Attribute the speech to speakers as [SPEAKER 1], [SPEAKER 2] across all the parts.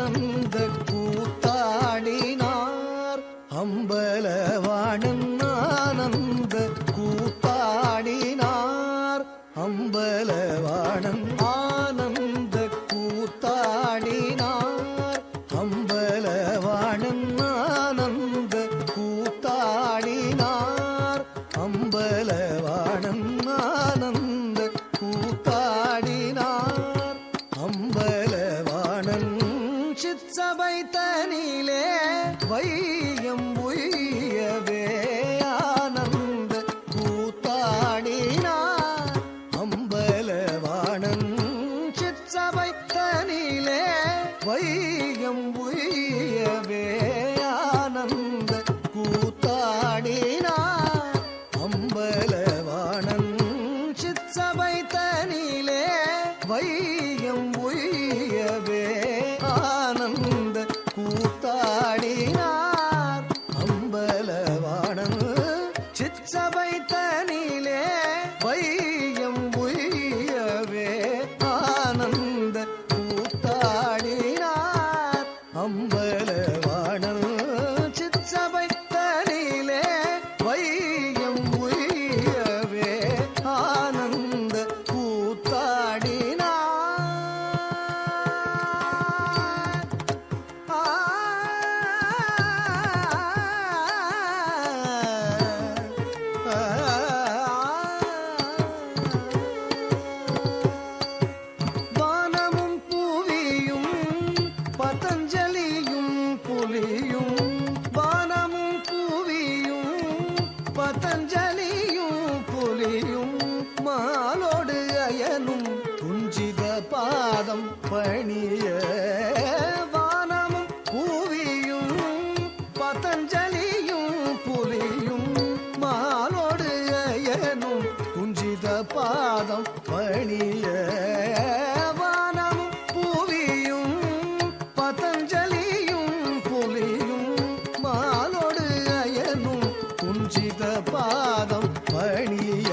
[SPEAKER 1] ஆனந்த கூத்தாடினார் அம்பலவாணன் ஆனந்த கூத்தாடினார் அம்பலவாணன் ஆனந்த கூத்தாடினார் அம்பலவாணன் ஆனந்த கூத்தாடினார் அம்பலவாணன் ஆனந்த கூத்தாடினார் அம்பலவாணன் சிற்சபை தனிலே வையம் உய்யவே ஆனந்த கூத்தாடினார் அம்பலவாணன் சிற்சபை தனிலே வையம் உய்யவே ஆனந்த கூத்தாடினார் அம்பலவாணன் சிற்சபை தனிலே வையம் உய்யவே ஆனந்த கூத்தாடினார் அம்பலவாணன் சிற்சபை தனிலே வையம் உய்யவே ஆனந்த கூத்தாடினார் அம்பலவாணன் சிற்சபை தனிலே வையம் உய்யவே ஆனந்த கூத்தாடினார் வானமும் பூவியும் பதஞ்சலியும் புலியும் வானமும் பூவியும் பதஞ்சலியும் புலியும் மாலோடு அயனும் குஞ்சித பாதம் பணிய வானமும் பூவியும் பதஞ்சலியும் புலியும் மாலோடு அயனும் குஞ்சித பாதம் பணிய வானமும் பூவியும் பதஞ்சலியும் புலியும் மாலோடு அயனும் குஞ்சித பாதம் பணிய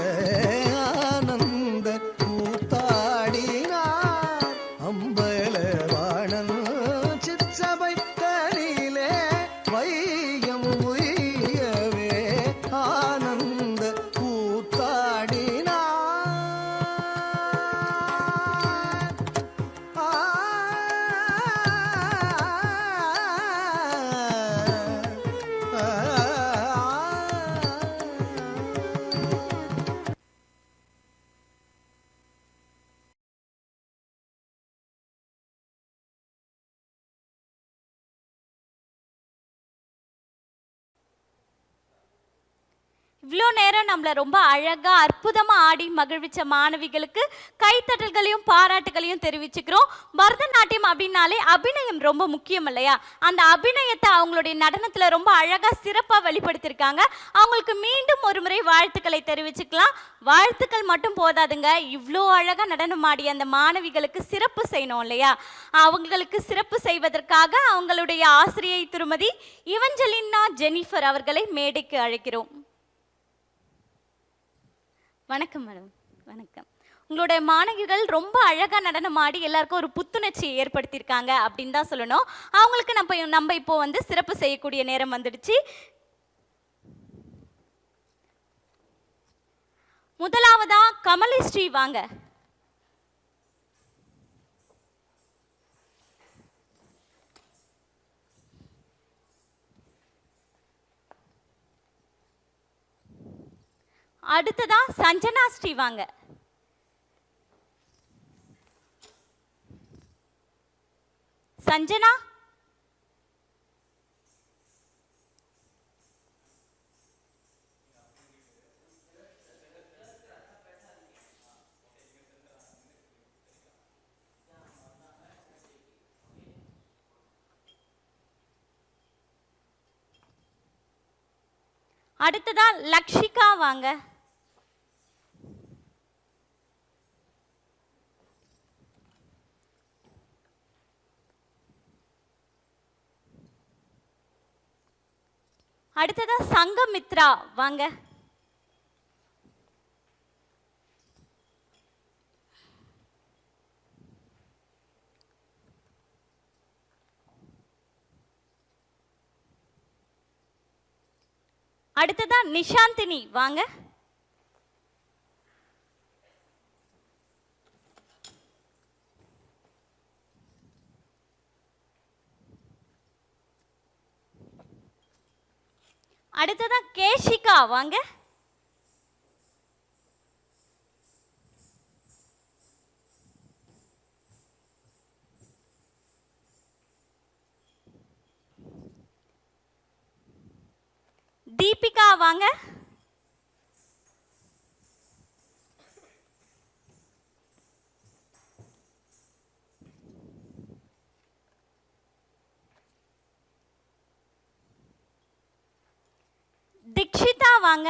[SPEAKER 1] ஆனந்த கூத்தாடினார் அம்பலவாணன் சிற்சபை தனிலே வையம் உய்யவே ஆனந்த கூத்தாடினார்
[SPEAKER 2] இவ்வளோ நேரம் நம்மளை ரொம்ப அழகாக அற்புதமாக ஆடி மகிழ்விச்ச மாணவிகளுக்கு கைத்தட்டல்களையும் பாராட்டுகளையும் தெரிவிச்சுக்கிறோம். பரதநாட்டியம் அப்படின்னாலே அபிநயம் ரொம்ப முக்கியம் இல்லையா? அந்த அபிநயத்தை அவங்களுடைய நடனத்தில் ரொம்ப அழகாக சிறப்பாக வெளிப்படுத்தியிருக்காங்க. அவங்களுக்கு மீண்டும் ஒரு முறை வாழ்த்துக்களை தெரிவிச்சுக்கலாம். வாழ்த்துக்கள் மட்டும் போதாதுங்க, இவ்வளோ அழகாக நடனம் ஆடிய அந்த மாணவிகளுக்கு சிறப்பு செய்யணும் இல்லையா? அவங்களுக்கு சிறப்பு செய்வதற்காக அவங்களுடைய ஆசிரியை திருமதி இவஞ்சலினா ஜெனிஃபர் அவர்களை மேடைக்கு அழைக்கிறோம். வணக்கம் மேடம். வணக்கம். உங்களுடைய மாணவிகள் ரொம்ப அழகாக நடனம் ஆடி எல்லாருக்கும் ஒரு புத்துணர்ச்சியை ஏற்படுத்தியிருக்காங்க அப்படின்னு தான் சொல்லணும். அவங்களுக்கு நம்ம இப்போ வந்து சிறப்பு செய்யக்கூடிய நேரம் வந்துடுச்சு. முதலாவதா கமலி ஸ்ரீ வாங்க. அடுத்ததா சஞ்சனா ஸ்ரீ வாங்க. சஞ்சனா. அடுத்ததா லக்ஷிகா வாங்க. அடுத்ததா சங்கமித்ரா வாங்க. அடுத்ததா நிஷாந்தினி வாங்க. அடுத்ததா கேஷிகா வாங்க. தீபிகா வாங்க. தீக்ஷிதா வாங்க.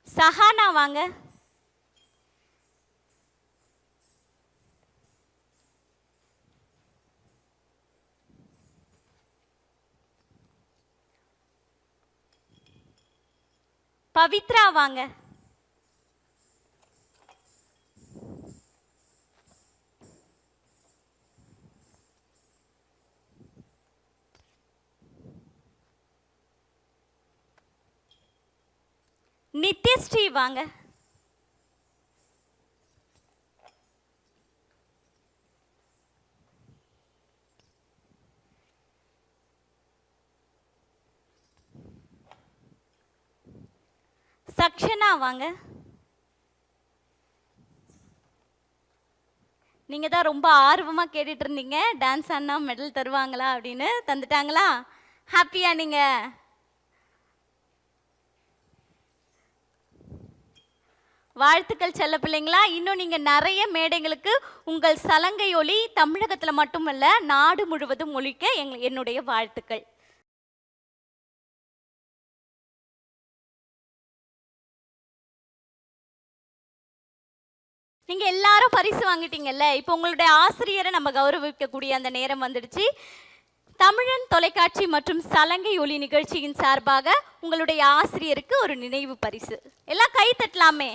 [SPEAKER 2] சஹானா வாங்க. பவித்ரா வாங்க. நித்யஸ்ரீ வாங்க. சக்ஷனா வாங்க. நீங்க தான் ரொம்ப ஆர்வமா கேட்டுட்டு இருந்தீங்க டான்ஸ் ஆனா மெடல் தருவாங்களா அப்படின்னு. தந்துட்டாங்களா? ஹாப்பியா நீங்க? வாழ்த்துக்கள் செல்ல பிள்ளைங்களா. இன்னும் நீங்க நிறைய மேடைகளுக்கு உங்கள் சலங்கை ஒலி தமிழகத்துல மட்டுமல்ல நாடு முழுவதும் ஒலிக்க என்னுடைய வாழ்த்துக்கள். நீங்க எல்லாரும் பரிசு வாங்கிட்டீங்கல்ல, இப்போ உங்களுடைய ஆசிரியரை நம்ம கௌரவிக்கக்கூடிய அந்த நேரம் வந்துடுச்சு. தமிழன் தொலைக்காட்சி மற்றும் சலங்கை ஒலி நிகழ்ச்சியின் சார்பாக உங்களுடைய ஆசிரியருக்கு ஒரு நினைவு பரிசு. எல்லாம் கை தட்டலாமே.